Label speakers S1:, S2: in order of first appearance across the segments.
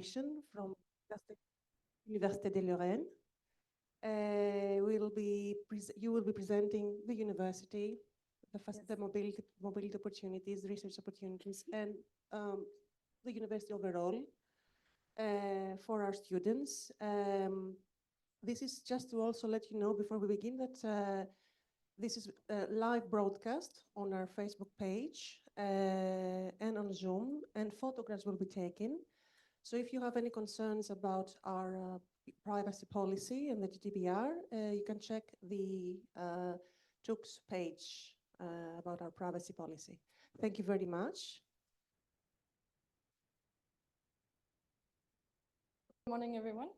S1: delegation from University of Lorraine. You will be presenting the university, the mobility opportunities, research opportunities, and the university overall for our students. This is just to also let you know before we begin that this is a live broadcast on our Facebook page and on Zoom, and photographs will be taken. So if you have any concerns about our privacy policy and the GDPR, you can check the TUC's page about our privacy policy. Thank you very much.
S2: Good morning, everyone.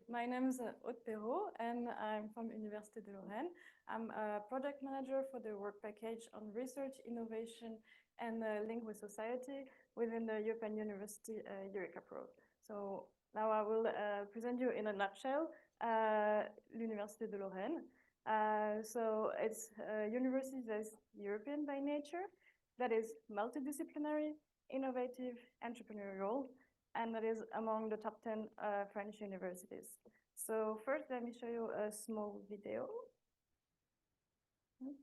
S2: My name is Aude Perrault, and I'm from University of Lorraine. I'm a project manager for the work package on research, innovation, and link with society within the European University EURECA-PRO. So now I will present you in a nutshell University of Lorraine. So it's a university that is European by nature, that is multidisciplinary, innovative, entrepreneurial, and that is among the top 10 French universities. So first, let me show you a small video. No.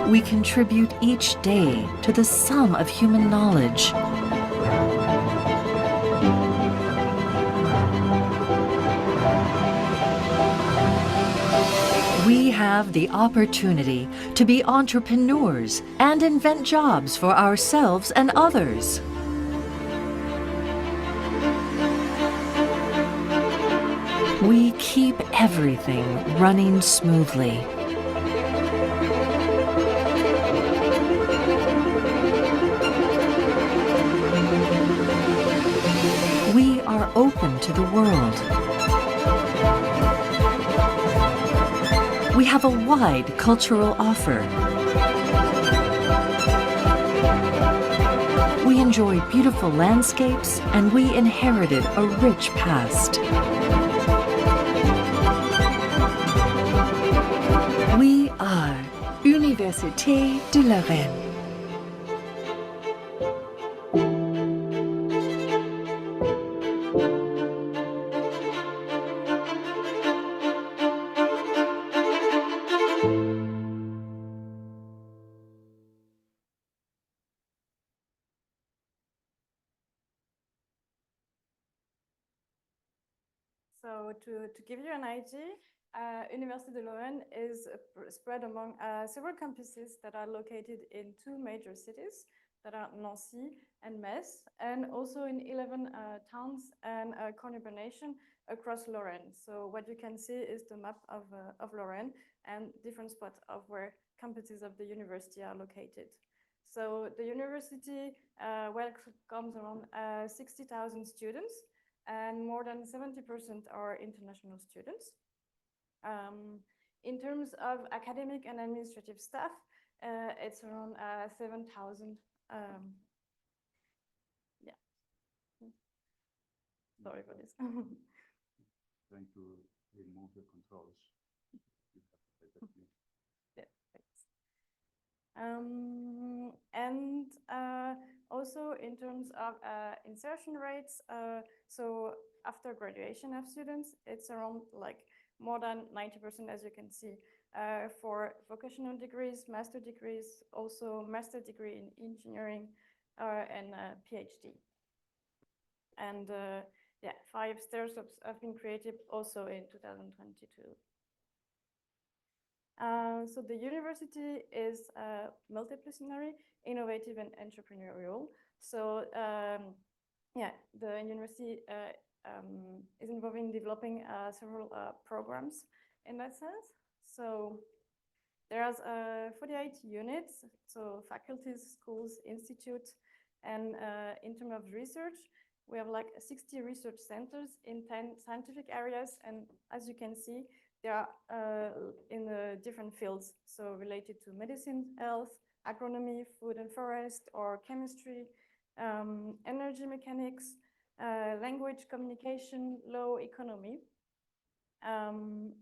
S3: We contribute each day to the sum of human knowledge. We have the opportunity to be entrepreneurs and invent jobs for ourselves and others. We keep everything running smoothly. We are open to the world. We have a wide cultural offer. We enjoy beautiful landscapes, and we inherited a rich past. We are Université de Lorraine.
S2: So to give you an idea, University of Lorraine is spread among several campuses that are located in two major cities that are Nancy and Metz, and also in 11 towns and conurbation across Lorraine. So what you can see is the map of Lorraine and different spots of where campuses of the university are located. So the university welcomes around 60,000 students, and more than 70% are international students. In terms of academic and administrative staff, it's around 7,000. Yeah. Sorry for this.
S4: Trying to remove the controls.
S2: Yeah, thanks. And also in terms of insertion rates, so after graduation of students, it's around like more than 90%, as you can see, for vocational degrees, master degrees, also master degree in engineering and PhD. And yeah, 5 startups have been created also in 2022. So the university is multidisciplinary, innovative, and entrepreneurial. So yeah, the university is involved in developing several programs in that sense. So There's 48 units, so faculties, schools, institutes, and in terms of research, we have like 60 research centers in 10 scientific areas, and as you can see, they are in different fields, so related to medicine, health, agronomy, food and forest, or chemistry, energy mechanics, language, communication, law, economy.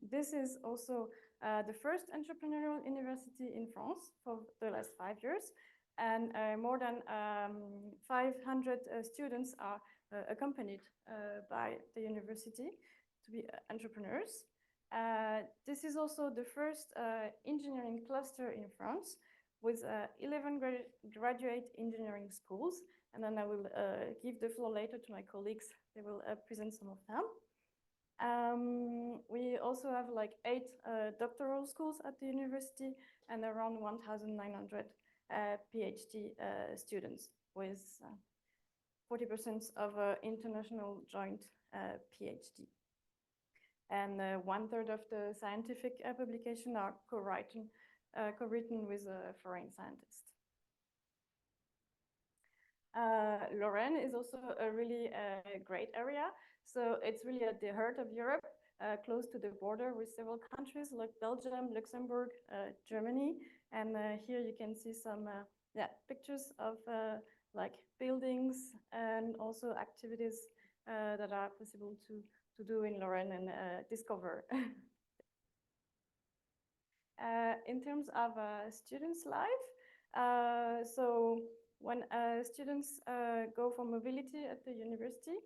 S2: This is also the first entrepreneurial university in France for the last 5 years, and more than 500 students are accompanied by the university to be entrepreneurs. This is also the first engineering cluster in France with 11 graduate engineering schools, and then I will give the floor later to my colleagues. They will present some of them. We also have like 8 doctoral schools at the university and around 1,900 PhD students with 40% of international joint PhD. And 1/3 of the scientific publications are co-written with foreign scientists. Lorraine is also a really great area. So it's really at the heart of Europe, close to the border with several countries like Belgium, Luxembourg, Germany. And here you can see some pictures of like buildings and also activities that are possible to do in Lorraine and discover. In terms of students' life, so when students go for mobility at the university,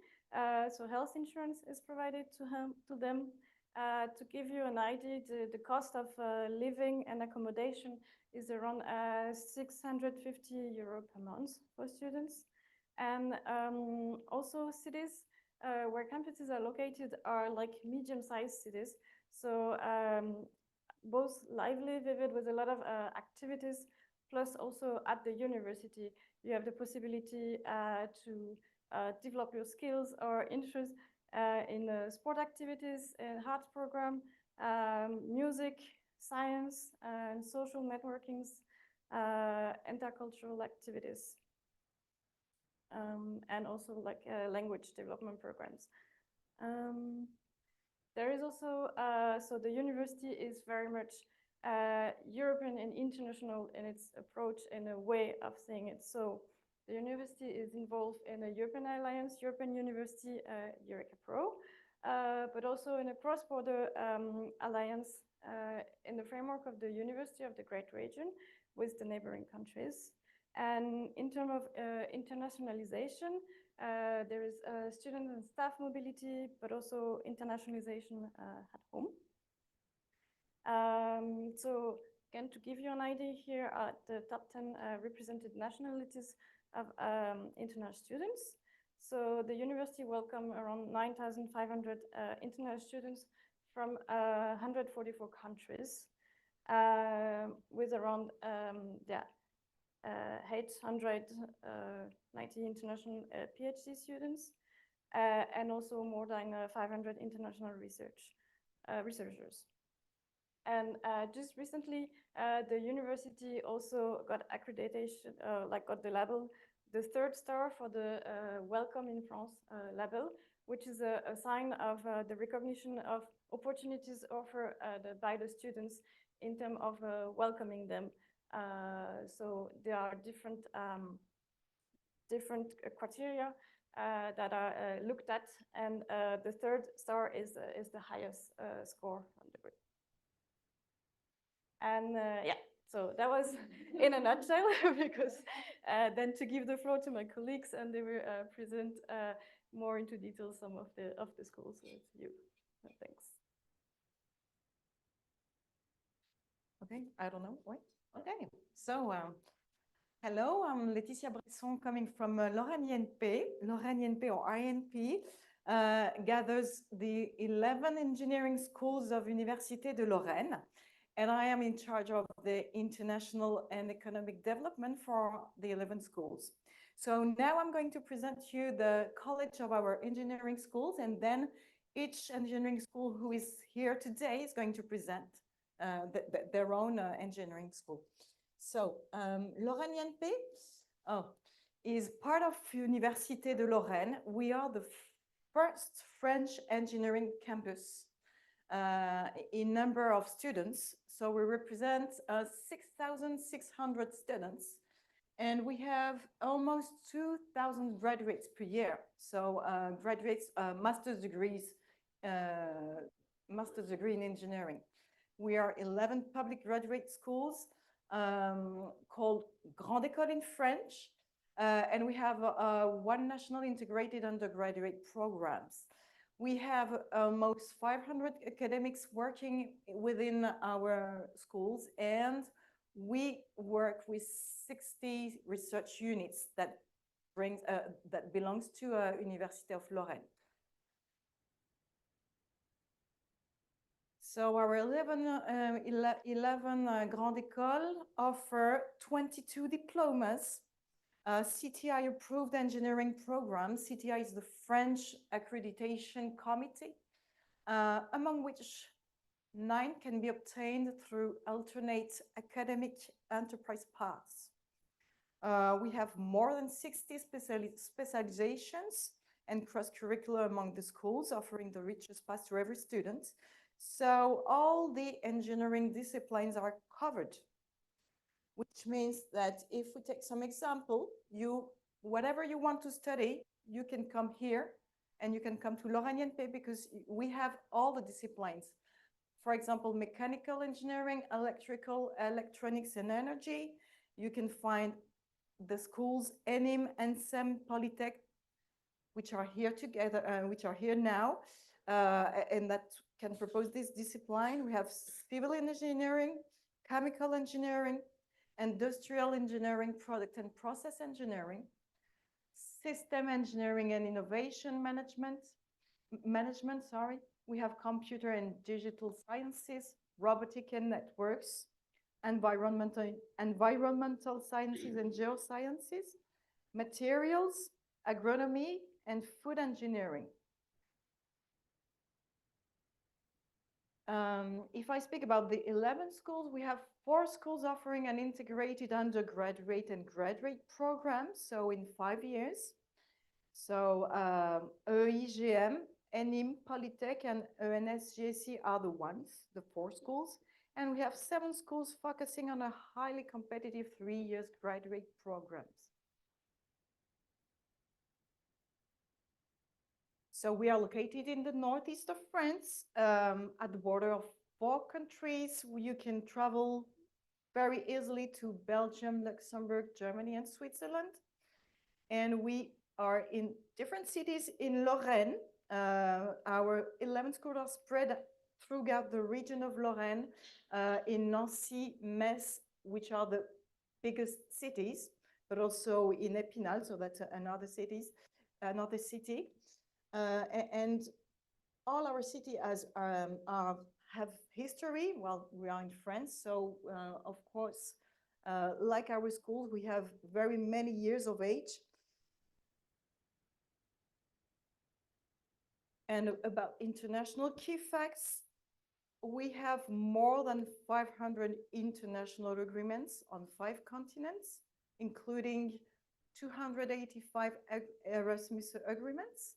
S2: so health insurance is provided to them. To give you an idea, the cost of living and accommodation is around 650 euro per month for students. And also cities where campuses are located are like medium-sized cities. So both lively, vivid, with a lot of activities, plus also at the university, you have the possibility to develop your skills or interests in sport activities, in arts program, music, science, and social networkings, intercultural activities, and also like language development programs. There is also, so the university is very much European and international in its approach and a way of seeing it. So the university is involved in a European Alliance, European University, EURECA-PRO, but also in a cross-border alliance in the framework of the University of the Great Region with the neighboring countries. And in terms of internationalization, there is student and staff mobility, but also internationalization at home. So again, to give you an idea, here are the top 10 represented nationalities of international students. So the university welcomed around 9,500 international students from 144 countries, with around 890 international PhD students, and also more than 500 international researchers. And just recently, the university also got accreditation, got the label, the 3rd star for the Welcome in France label, which is a sign of the recognition of opportunities offered by the students in terms of welcoming them. So there are different criteria that are looked at, and the 3rd star is the highest score on the group. And so that was in a nutshell, because then to give the floor to my colleagues, and they will present more into detail some of the schools. So it's you. Thanks.
S5: Okay, I don't know. Wait. Okay, so hello, I'm Laetitia Bresson, coming from Lorraine INP. Lorraine INP, or INP, gathers the 11 engineering schools of Université de Lorraine, and I am in charge of the international and economic development for the 11 schools. So now I'm going to present you the college of our engineering schools, and then each engineering school who is here today is going to present their own engineering school. So Lorraine INP is part of Université de Lorraine. We are the first French engineering campus in number of students. So we represent 6,600 students, and we have almost 2,000 graduates per year. So graduates, master's degree in engineering. We are 11 public graduate schools called Grande École in French, and we have one national integrated undergraduate programs. We have almost 500 academics working within our schools, and we work with 60 research units that belongs to University of Lorraine. So our 11 Grande École offer 22 diplomas, CTI approved engineering programs. CTI is the French accreditation committee, among which 9 can be obtained through alternate academic enterprise paths. We have more than 60 specializations and cross-curricular among the schools, offering the richest path to every student. So all the engineering disciplines are covered, which means that if we take some example, whatever you want to study, you can come here and you can come to Lorraine INP because we have all the disciplines. For example, mechanical engineering, electrical, electronics, and energy. You can find the schools ENIM and SEM Polytech, which are here together, which are here now, and that can propose this discipline. We have civil engineering, chemical engineering, industrial engineering, product and process engineering, system engineering and innovation management. We have computer and digital sciences, robotic and networks, environmental sciences and geosciences, materials, agronomy, and food engineering. If I speak about the 11 schools, we have 4 schools offering an integrated undergraduate and graduate program, so in 5 years. So EIGM, ENIM, Polytech, and ENS-GSC are the ones, the 4 schools. And we have 7 schools focusing on a highly competitive 3 years graduate programs. So we are located in the northeast of France, at the border of 4 countries. You can travel very easily to Belgium, Luxembourg, Germany, and Switzerland. And we are in different cities in Lorraine. Our 11 schools are spread throughout the region of Lorraine, in Nancy, Metz, which are the biggest cities, but also in Épinal, so that's another city. And all our city have history. Well, we are in France, so of course, like our schools, we have very many years of age. And about international key facts, we have more than 500 international agreements on 5 continents, including 285 Erasmus agreements.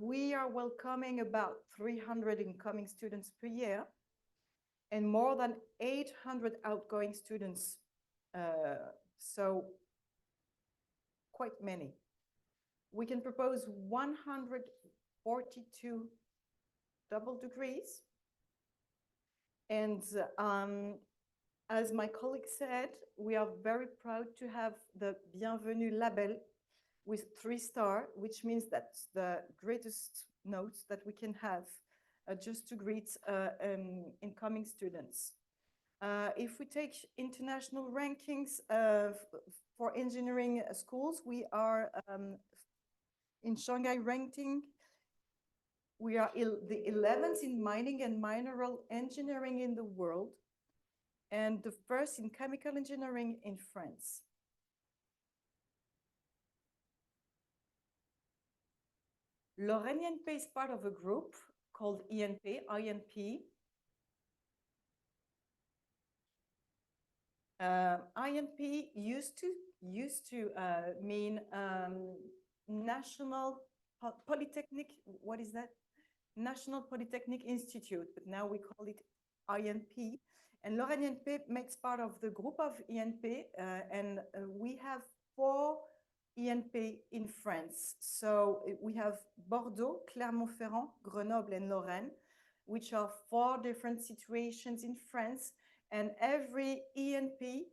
S5: We are welcoming about 300 incoming students per year and more than 800 outgoing students. So quite many. We can propose 142 double degrees. And as my colleague said, we are very proud to have the Bienvenue label with 3 stars, which means that's the greatest notes that we can have just to greet incoming students. If we take international rankings for engineering schools, we are in Shanghai ranking. We are the 11th in mining and mineral engineering in the world, and the 1st in chemical engineering in France. Lorraine INP is part of a group called INP, INP used to mean National Polytechnic. What is that? National Polytechnic Institute, but now we call it INP. And Lorraine INP makes part of the group of INP, and we have 4 INP in France. So we have Bordeaux, Clermont-Ferrand, Grenoble, and Lorraine, which are 4 different situations in France. And every ENP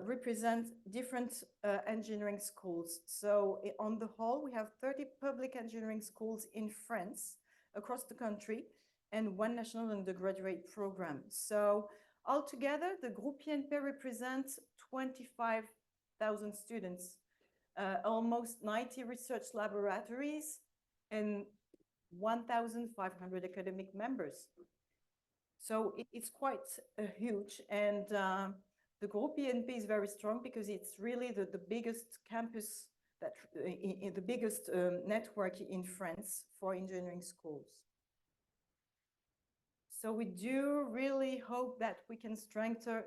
S5: represents different engineering schools. So on the whole, we have 30 public engineering schools in France across the country and 1 national undergraduate program. So altogether, the group ENP represents 25,000 students, almost 90 research laboratories, and 1,500 academic members. So it's quite huge, and the group ENP is very strong because it's really the biggest campus, that in the biggest network in France for engineering schools. So we do really hope that we can strengthen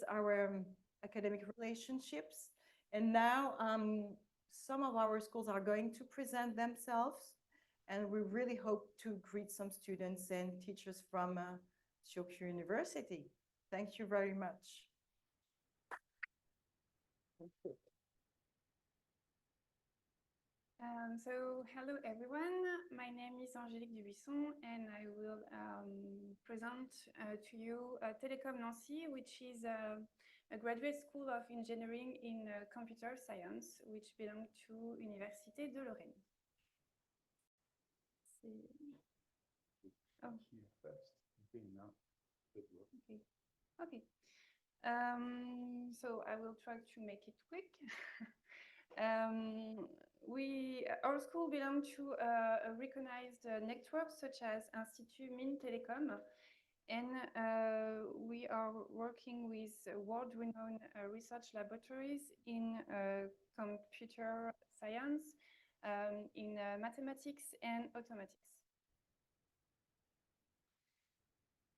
S5: our academic relationships. And now some of our schools are going to present themselves, and we really hope to greet some students and teachers from TUC University. Thank you very much.
S2: So hello everyone, my name is Angélique Dubuisson and I will present to you Télécom Nancy, which is a graduate school of engineering in computer science, which belongs to Université de Lorraine. Oh. Okay. So I will try to make it quick. Our school belongs to a recognized network such as Institut Mines Télécom, and we are working with world-renowned research laboratories in computer science, in mathematics and automatics.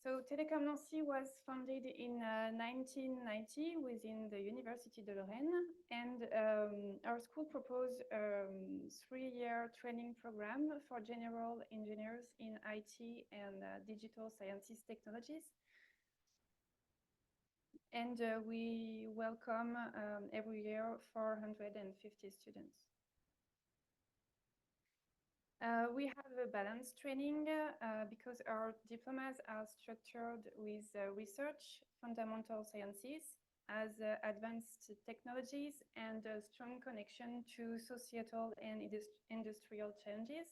S2: So Télécom Nancy was founded in 1990 within the University de Lorraine, and our school proposed a 3-year training program for general engineers in IT and digital sciences technologies. And we welcome every year 450 students. We have a balanced training because our diplomas are structured with research, fundamental sciences, as advanced technologies, and a strong connection to societal and industrial changes.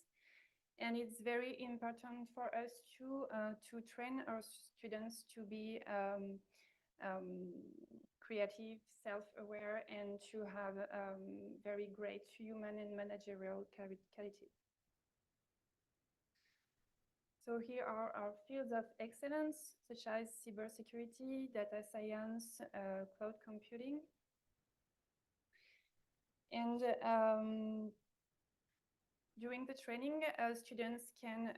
S2: And it's very important for us to train our students to be creative, self-aware, and to have very great human and managerial quality. So here are our fields of excellence, such as cybersecurity, data science, cloud computing. And during the training, students can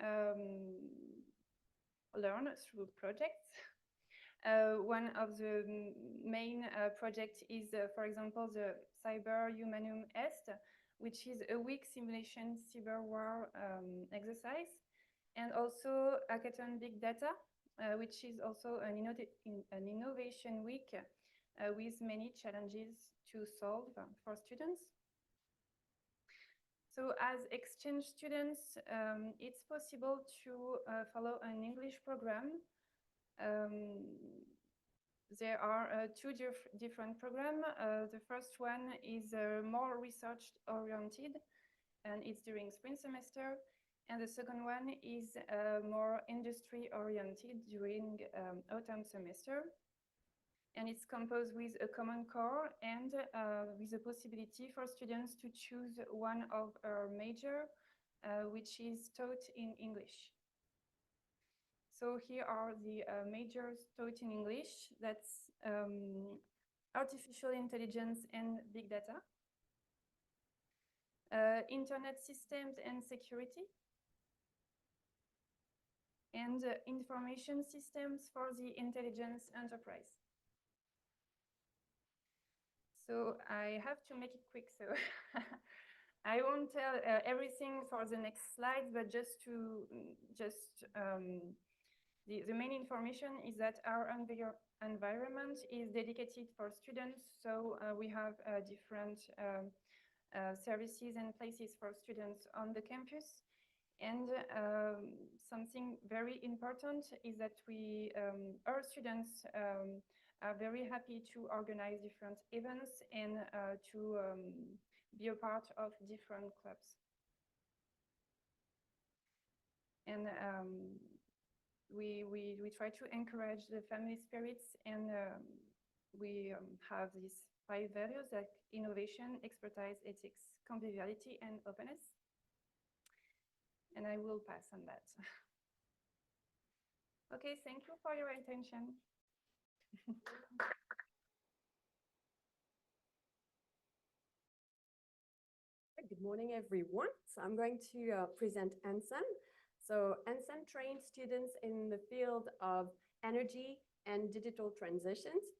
S2: learn through projects. One of the main projects is, for example, the Cyber Humanum Est, which is a week simulation cyber war exercise. And also Hackathon Big Data, which is also an innovation week with many challenges to solve for students. So as exchange students, it's possible to follow an English program. There are 2 different programs. The first one is more research-oriented, and it's during spring semester. And the second one is more industry-oriented during autumn semester. And it's composed with a common core and with the possibility for students to choose one of our major, which is taught in English. So here are the majors taught in English. That's artificial intelligence and big data, internet systems and security, and information systems for the intelligence enterprise.
S6: So I have to make it quick. So I won't tell everything for the next slides, but just to the main information is that our environment is dedicated for students. So we have different services and places for students on the campus. And something very important is that our students are very happy to organize different events and to be a part of different clubs. And we try to encourage the family spirits, and we have these 5 values like innovation, expertise, ethics, conviviality, and openness. And I will pass on that. Okay, thank you for your attention.
S7: Good morning, everyone. So I'm going to present ENSEM. So ENSEM trains students in the field of energy and digital transitions.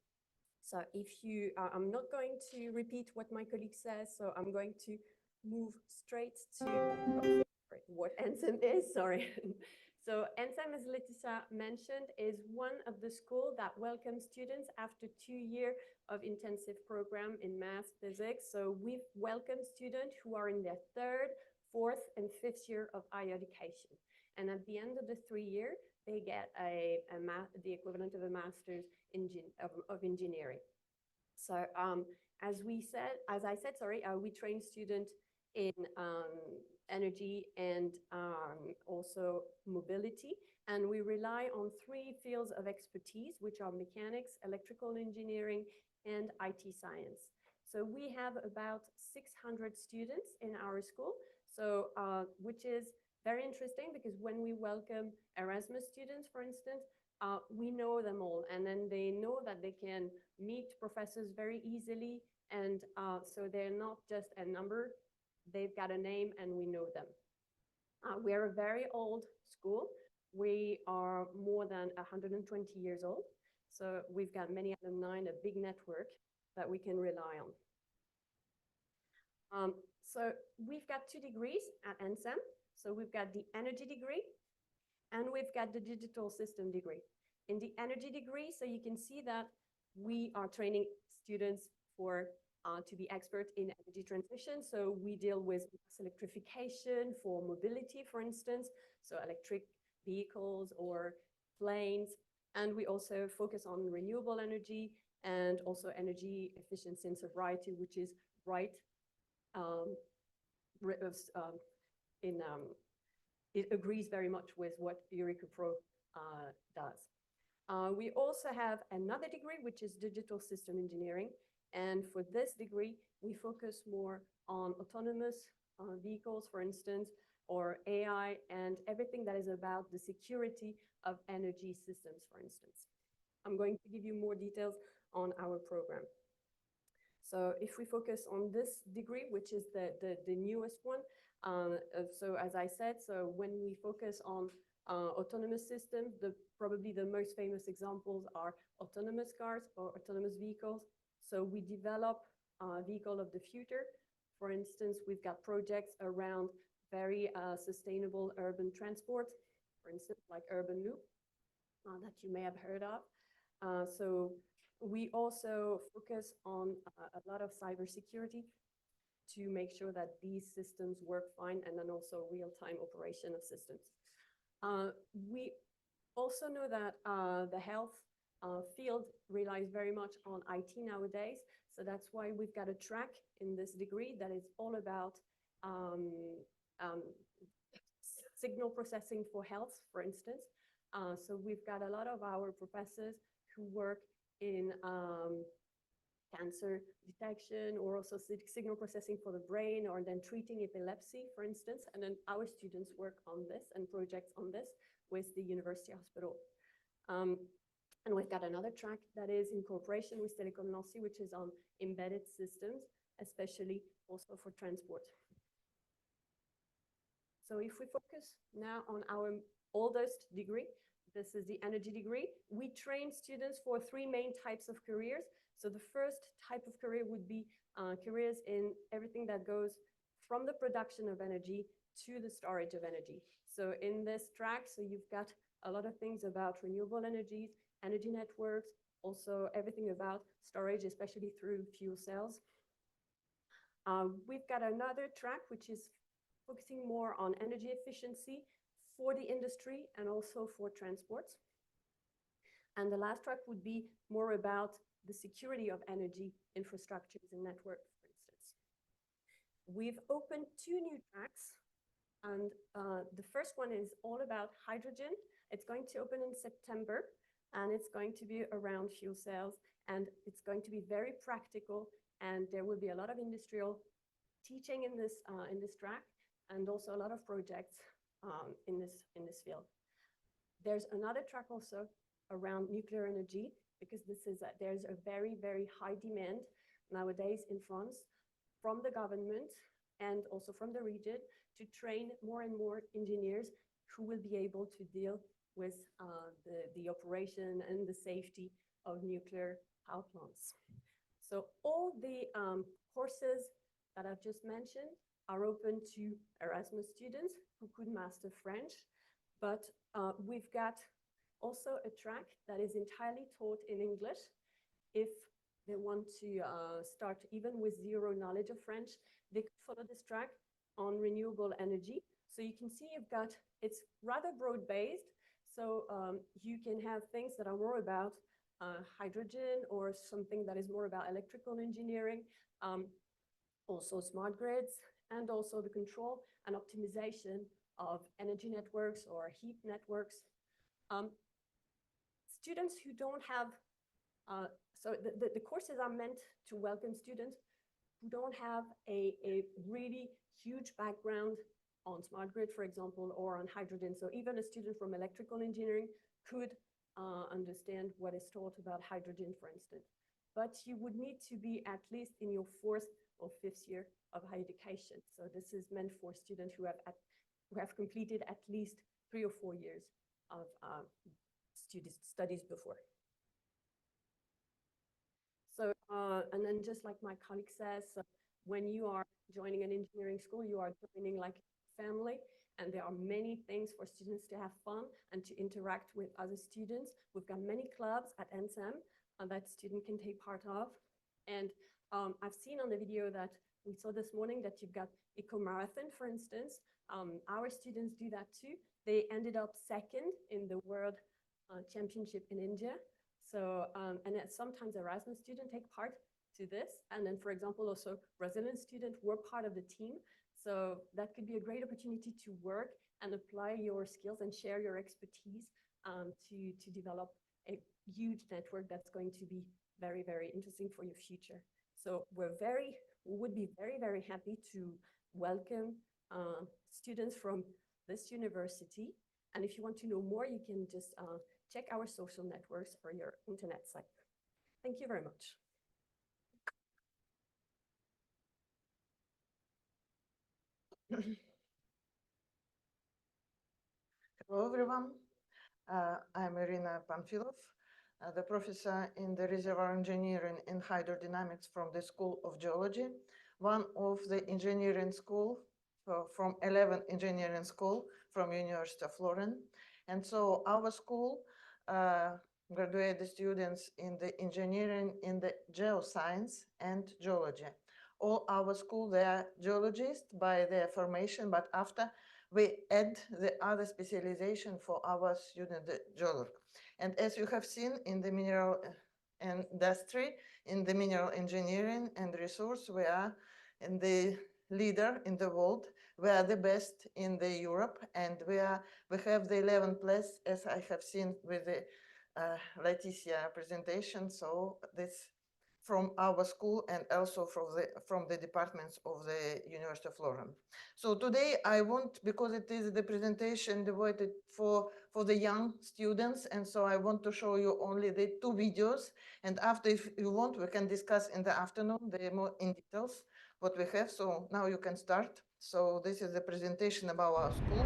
S7: So if you, I'm not going to repeat what my colleague says, so I'm going to move straight to what ENSEM is, sorry. So ENSEM, as Laetitia mentioned, is one of the schools that welcomes students after 2 years of intensive program in math, physics. So we've welcomed students who are in their 3rd, 4th, and 5th year of higher education. And at the end of the 3 years, they get the equivalent of a master's of engineering. So as I said, we train students in energy and also mobility. And we rely on 3 fields of expertise, which are mechanics, electrical engineering, and IT science. So we have about 600 students in our school, so which is very interesting because when we welcome Erasmus students, for instance, we know them all, and then they know that they can meet professors very easily, and so they're not just a number. They've got a name and we know them. We're a very old school. We are more than 120 years old. So we've got many alumni and a big network that we can rely on. So we've got 2 degrees at ENSEM. So we've got the energy degree and we've got the digital system degree. In the energy degree, so you can see that we are training students to be expert in energy transition. So we deal with electrification for mobility, for instance, so electric vehicles or planes. And we also focus on renewable energy and also energy efficiency and sobriety, which is right it agrees very much with what EURECA-PRO does. We also have another degree, which is digital system engineering. And for this degree, we focus more on autonomous vehicles, for instance, or AI and everything that is about the security of energy systems, for instance. I'm going to give you more details on our program. So if we focus on this degree, which is the newest one, so as I said, so when we focus on autonomous systems, probably the most famous examples are autonomous cars or autonomous vehicles. So we develop vehicle of the future. For instance, we've got projects around very sustainable urban transport, for instance, like Urban Loop that you may have heard of. So we also focus on a lot of cybersecurity to make sure that these systems work fine, and then also real-time operation of systems. We also know that the health field relies very much on IT nowadays. So that's why we've got a track in this degree that is all about signal processing for health, for instance. So we've got a lot of our professors who work in cancer detection or also signal processing for the brain, or then treating epilepsy, for instance. And then our students work on this and projects on this with the University Hospital. And we've got another track that is in cooperation with Technical University, which is on embedded systems, especially also for transport. So if we focus now on our oldest degree, this is the energy degree. We train students for 3 main types of careers. So the first type of career would be careers in everything that goes from the production of energy to the storage of energy. So in this track, so you've got a lot of things about renewable energies, energy networks, also everything about storage, especially through fuel cells. We've got another track, which is focusing more on energy efficiency for the industry and also for transports. And the last track would be more about the security of energy infrastructures and networks, for instance. We've opened 2 new tracks, and the first one is all about hydrogen. It's going to open in September, and it's going to be around fuel cells, and it's going to be very practical, and there will be a lot of industrial teaching in this track, and also a lot of projects in this field. There's another track also around nuclear energy, because there's a very, very high demand nowadays in France from the government and also from the region to train more and more engineers who will be able to deal with the operation and the safety of nuclear power plants. So all the courses that I've just mentioned are open to Erasmus students who could master French, but we've got also a track that is entirely taught in English. If they want to start even with zero knowledge of French, they could follow this track on renewable energy. So you can see it's rather broad-based. So you can have things that are more about hydrogen, or something that is more about electrical engineering, also smart grids, and also the control and optimization of energy networks or heat networks. Students who don't have, so the courses are meant to welcome students who don't have a really huge background on smart grid, for example, or on hydrogen. So even a student from electrical engineering could understand what is taught about hydrogen, for instance. But you would need to be at least in your 4th or 5th year of higher education. So this is meant for students who have completed at least 3 or 4 years of studies before. So, and then just like my colleague says, when you are joining an engineering school, you are joining like family, and there are many things for students to have fun and to interact with other students. We've got many clubs at NSEM that students can take part of. And I've seen on the video that we saw this morning that you've got Eco Marathon, for instance. Our students do that too. They ended up 2nd in the World Championship in India. So, and sometimes Erasmus students take part to this. And then, for example, also Brazilian students were part of the team. So that could be a great opportunity to work and apply your skills and share your expertise to develop a huge network that's going to be very, very interesting for your future. So we would be very, very happy to welcome students from this university. And if you want to know more, you can just check our social networks or your internet site. Thank you very much.
S8: Hello, everyone. I'm Irina Pamfilov, the professor in the reservoir engineering and hydrodynamics from the School of Geology, one of the engineering school from 11 engineering school from University of Lorraine. And so our school graduated students in the engineering in the geoscience and geology. All our school, they are geologists by their formation, but after we add the other specialization for our student, the geologist. And as you have seen in the mineral industry, in the mineral engineering and resource, we are in the leader in the world. We are the best in the Europe, and we have the 11th place, as I have seen with the Laetitia presentation. So this from our school and also from the departments of the University of Lorraine. So today I want, because it is the presentation devoted for the young students, and so I want to show you only the 2 videos, and after, if you want, we can discuss in the afternoon the more in details what we have. So now you can start. So this is the presentation about our school.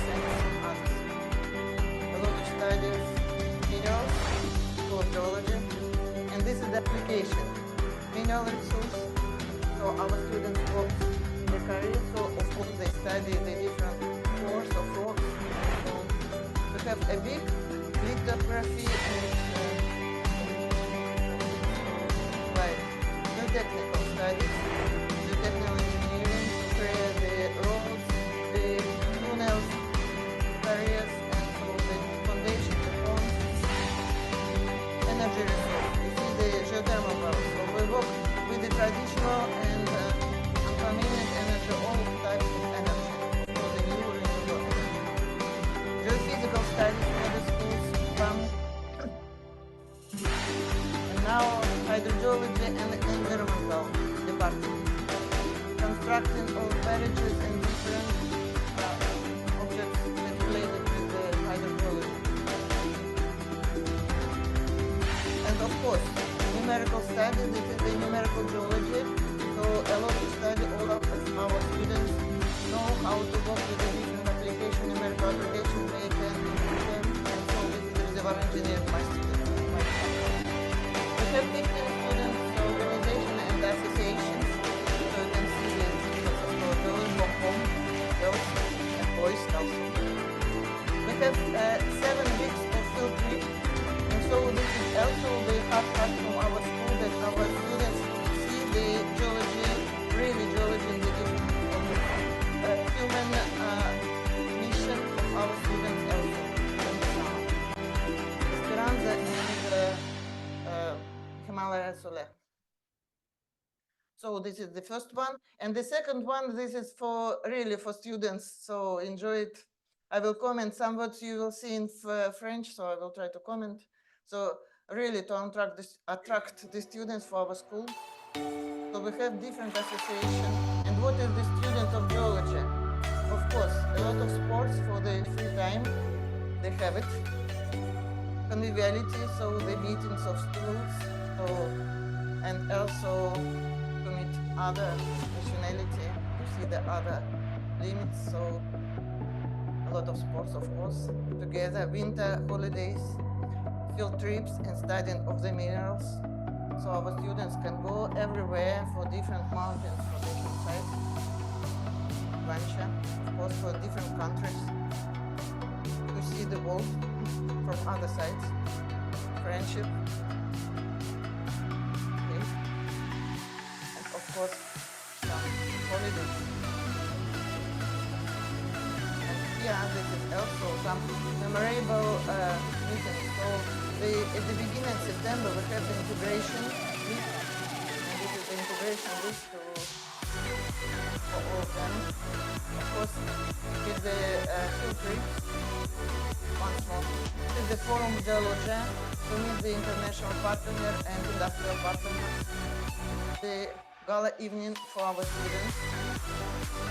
S8: and others. A lot of studies, minerals, school of geology, and this is the application. Mineral resource, so our students work the career, so of course they study the different cores of rocks. So we have a big lithography and like technical studies, the technical engineering to create the roads, the tunnels, barriers, and so the foundation, the ponds, energy resource. You see the geothermal power. So we work with the traditional and unconvenient energy, all types of energy, for the new renewable energy. Geophysical studies for the schools from and now hydrogeology and environmental department, constructing all barrages and different objects that related with the hydrogeology. And of course, numerical study, this is the numerical geology, so a lot of study, all of our students know how to work with the different application, numerical application, they can use them, and so this is the reservoir engineer, my students. We have 15 students, organizations and associations, so you can see the students of girls from home, girls and boys also. We have 7 weeks of field trip, and so this is also the hard part from our school that our students see the geology, really geology in the different human mission of our students also in the summer. Esperanza and Himalaya Solar. So this is the first one, and the second one, this is for really for students, so enjoy it. I will comment some words you will see in French, so I will try to comment. So really to attract the students for our school. So we have different associations. And what is the student of geology? Of course, a lot of sports for the free time, they have it. Conviviality, so the meetings of schools, so, and also to meet other nationality, to see the other limits, so a lot of sports, of course, together, winter holidays, field trips and studying of the minerals, so our students can go everywhere for different mountains, for different sites, adventure, of course, for different countries, to see the world from other sides, friendship, okay. And of course, some holidays. And here, this is also some memorable meetings. So at the beginning of September, we have the integration list, and this is the integration list for all of them. Of course, with the field trips, once more. This is the Forum Geologia to meet the international partner and industrial partner. The gala evening for our students.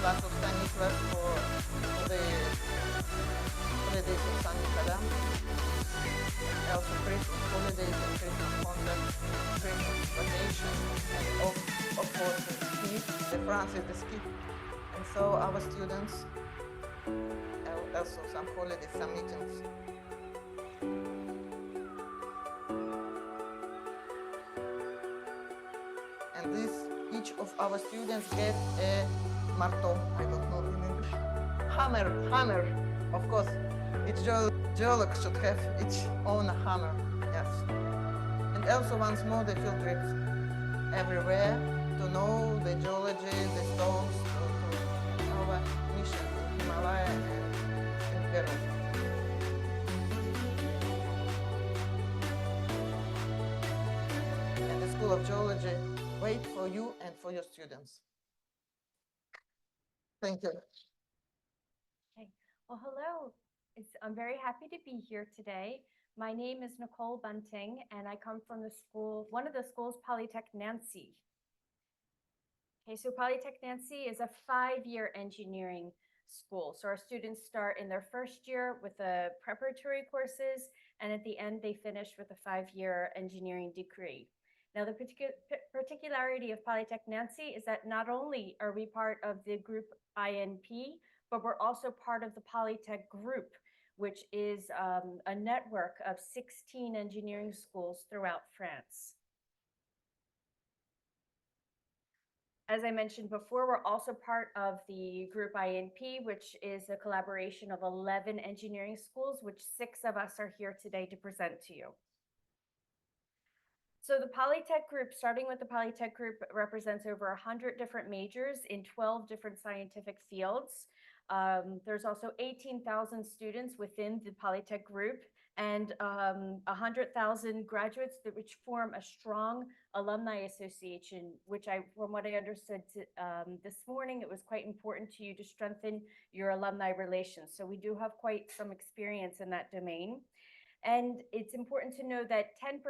S8: Class of San Nicholas for the holidays of San Nicolas. Also Christmas holidays and Christmas concerts, Christmas vacation, and of course the ski. The France is the ski. And so our students also some holidays, some meetings. And this, each of our students get a marteau, I don't know in English. Hammer, of course. Each geologist should have its own hammer, yes. And also once more the field trips everywhere to know the geology, the stones, to our mission in Himalaya and in Peru. And the School of Geology wait for you and for your students. Thank you.
S9: Okay. Well, hello. I'm very happy to be here today. My name is Nicole Bunting, and I come from the school, one of the schools, Polytech Nancy. Okay, so Polytech Nancy is a 5-year engineering school. So our students start in their first year with the preparatory courses, and at the end, they finish with a 5-year engineering degree. Now, the particularity of Polytech Nancy is that not only are we part of the group INP, but we're also part of the Polytech Group, which is a network of 16 engineering schools throughout France. As I mentioned before, we're also part of the group INP, which is a collaboration of 11 engineering schools, which 6 of us are here today to present to you. So the Polytech Group, starting with the Polytech Group, represents over 100 different majors in 12 different scientific fields. There's also 18,000 students within the Polytech Group and 100,000 graduates which form a strong alumni association, which from what I understood this morning, it was quite important to you to strengthen your alumni relations. So we do have quite some experience in that domain. And it's important to know that 10%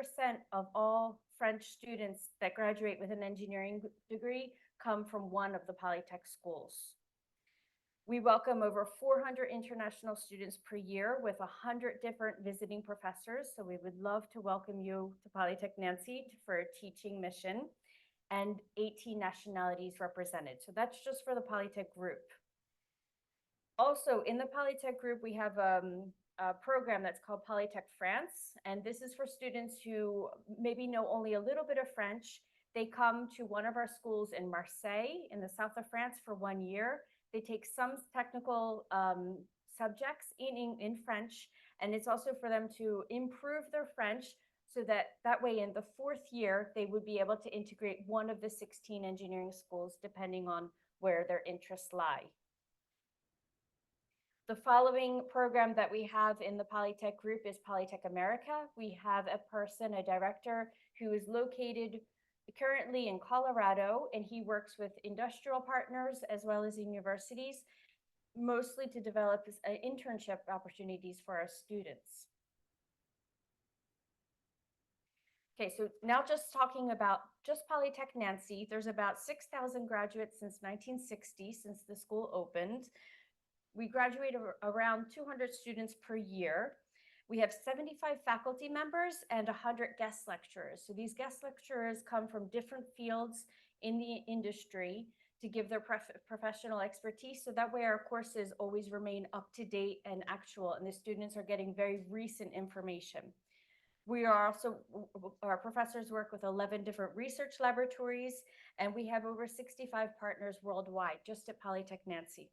S9: of all French students that graduate with an engineering degree come from one of the Polytech schools. We welcome over 400 international students per year with 100 different visiting professors. So we would love to welcome you to Polytech Nancy for a teaching mission, and 18 nationalities represented. So that's just for the Polytech Group. Also in the Polytech Group, we have a program that's called Polytech France. And this is for students who maybe know only a little bit of French. They come to one of our schools in Marseille in the south of France for 1 year. They take some technical subjects in French, and it's also for them to improve their French so that way in the 4th year, they would be able to integrate one of the 16 engineering schools depending on where their interests lie. The following program that we have in the Polytech Group is Polytech America. We have a person, a director, who is located currently in Colorado, and he works with industrial partners as well as universities, mostly to develop internship opportunities for our students. Okay, so now just talking about just Polytech Nancy, there's about 6,000 graduates since 1960, since the school opened. We graduate around 200 students per year. We have 75 faculty members and 100 guest lecturers. So these guest lecturers come from different fields in the industry to give their professional expertise. So that way our courses always remain up to date and actual, and the students are getting very recent information. We are also, our professors work with 11 different research laboratories, and we have over 65 partners worldwide just at Polytech Nancy.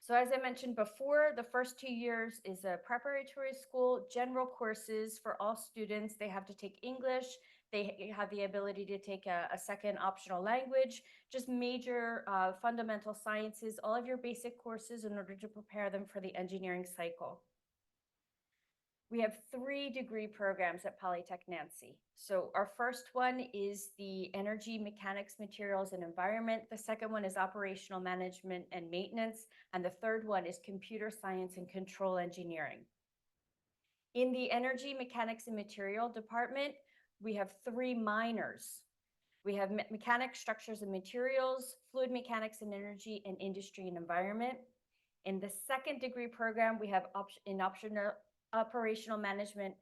S9: So as I mentioned before, the first 2 years is a preparatory school, general courses for all students. They have to take English. They have the ability to take a second optional language, just major fundamental sciences, all of your basic courses in order to prepare them for the engineering cycle. We have 3 degree programs at Polytech Nancy. So our first one is the Energy, Mechanics, Materials, and Environment. The second one is Operational Management and Maintenance. And the third one is Computer Science and Control Engineering. In the Energy, Mechanics, and Material department, we have 3 minors. We have Mechanics, Structures, and Materials, Fluid Mechanics and Energy, and Industry and Environment. In the second degree program, we have Operational Management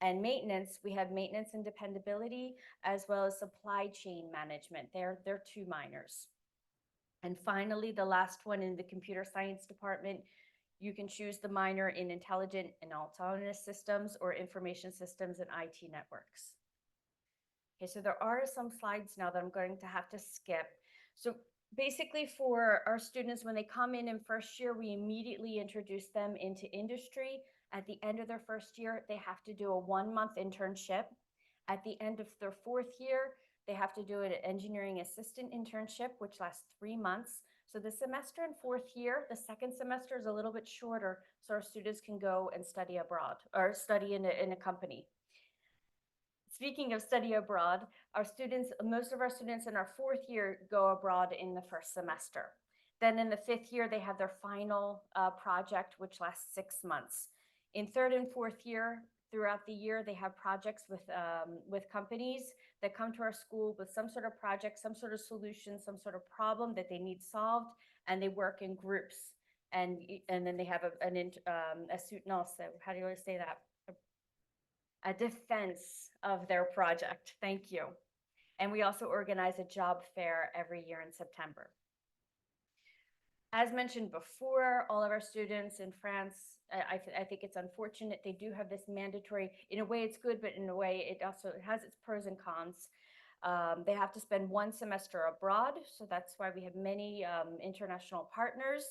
S9: and Maintenance. We have Maintenance and Dependability, as well as Supply Chain Management. They're 2 minors. And finally, the last one in the Computer Science department, you can choose the minor in Intelligent and Autonomous Systems or Information Systems and IT Networks. Okay, so there are some slides now that I'm going to have to skip. So basically for our students, when they come in first year, we immediately introduce them into industry. At the end of their first year, they have to do a 1-month internship. At the end of their 4th year, they have to do an engineering assistant internship, which lasts 3 months. So the semester in 4th year, the second semester is a little bit shorter, so our students can go and study abroad or study in a company. Speaking of study abroad, most of our students in our 4th year go abroad in the first semester. Then in the 5th year, they have their final project, which lasts 6 months. In 3rd and 4th year, throughout the year, they have projects with companies that come to our school with some sort of project, some sort of solution, some sort of problem that they need solved, and they work in groups. And then they have a soutenance, how do you say that? A defense of their project. Thank you. And we also organize a job fair every year in September. As mentioned before, all of our students in France, I think it's unfortunate they do have this mandatory, in a way it's good, but in a way it also has its pros and cons. They have to spend 1 semester abroad, so that's why we have many international partners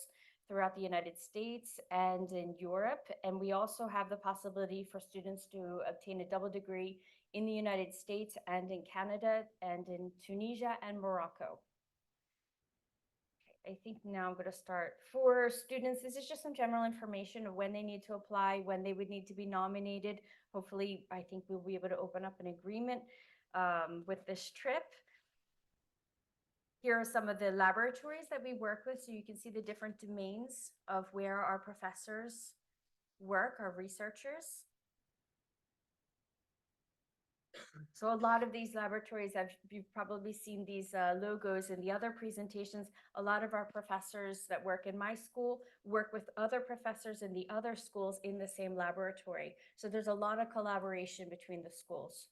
S9: throughout the United States and in Europe. And we also have the possibility for students to obtain a double degree in the United States and in Canada and in Tunisia and Morocco. I think now I'm going to start. For students, this is just some general information of when they need to apply, when they would need to be nominated. Hopefully, I think we'll be able to open up an agreement with this trip. Here are some of the laboratories that we work with, so you can see the different domains of where our professors work, our researchers. So a lot of these laboratories, you've probably seen these logos in the other presentations. A lot of our professors that work in my school work with other professors in the other schools in the same laboratory. So there's a lot of collaboration between the schools.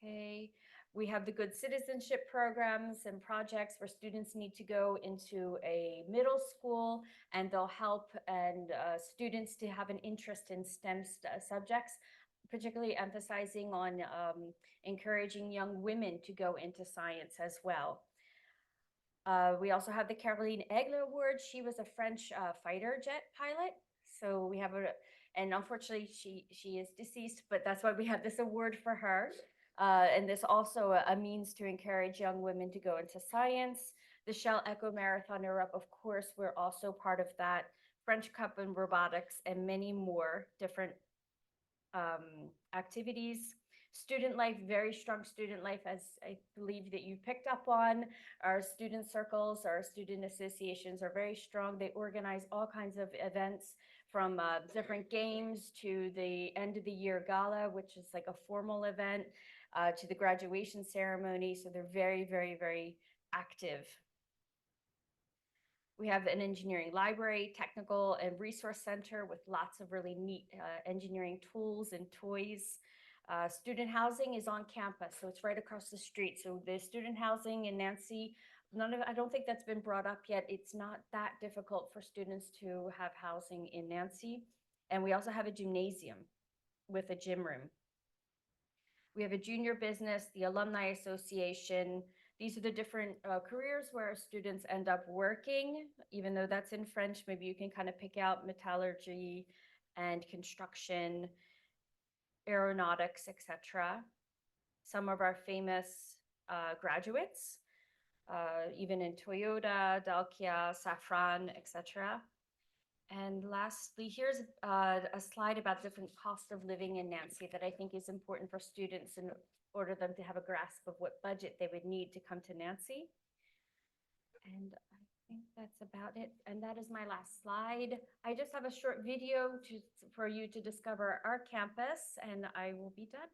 S9: Okay, we have the good citizenship programs and projects where students need to go into a middle school, and they'll help and students to have an interest in STEM subjects, particularly emphasizing on encouraging young women to go into science as well. We also have the Caroline Aigle Award. She was a French fighter jet pilot. So we have and unfortunately she is deceased, but that's why we have this award for her. And this also a means to encourage young women to go into science. The Shell Eco Marathon Europe, of course, we're also part of that. French Cup in robotics and many more different activities. Student life, very strong student life, as I believe that you picked up on. Our student circles, our student associations are very strong. They organize all kinds of events, from different games to the end of the year gala, which is like a formal event, to the graduation ceremony. So they're very, very, very active. We have an engineering library, technical and resource center with lots of really neat engineering tools and toys. Student housing is on campus, so it's right across the street. So the student housing in Nancy, I don't think that's been brought up yet. It's not that difficult for students to have housing in Nancy. And we also have a gymnasium with a gym room. We have a junior business, the Alumni Association. These are the different careers where students end up working. Even though that's in French, maybe you can kind of pick out metallurgy and construction, aeronautics, etc. Some of our famous graduates, even in Toyota, Dalkia, Safran, etc. And lastly, here's a slide about different cost of living in Nancy that I think is important for students in order them to have a grasp of what budget they would need to come to Nancy. And I think that's about it. And that is my last slide. I just have a short video for you to discover our campus, and I will be done.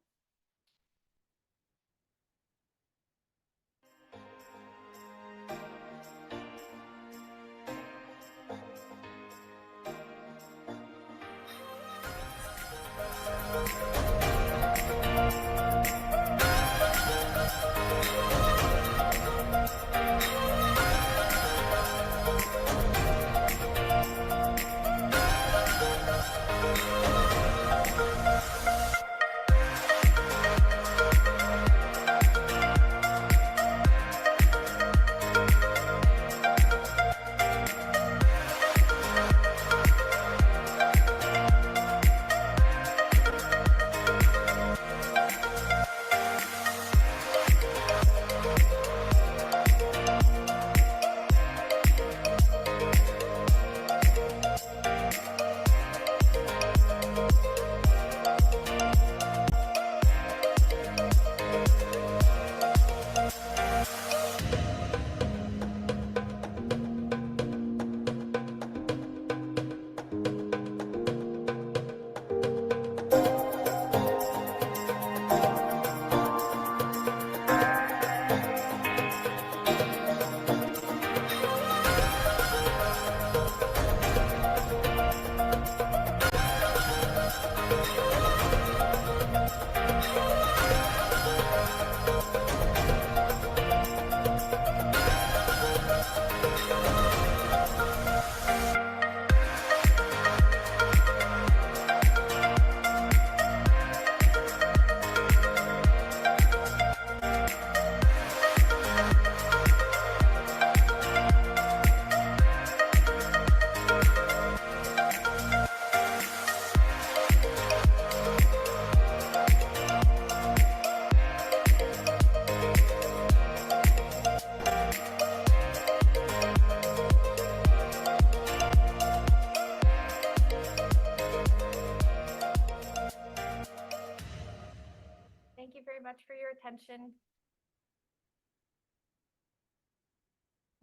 S9: Thank you very much for your attention.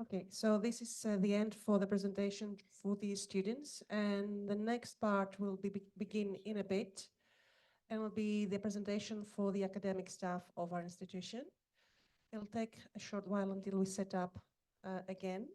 S1: Okay, so this is the end for the presentation for these students, and the next part will begin in a bit, and will be the presentation for the academic staff of our institution. It'll take a short while until we set up again.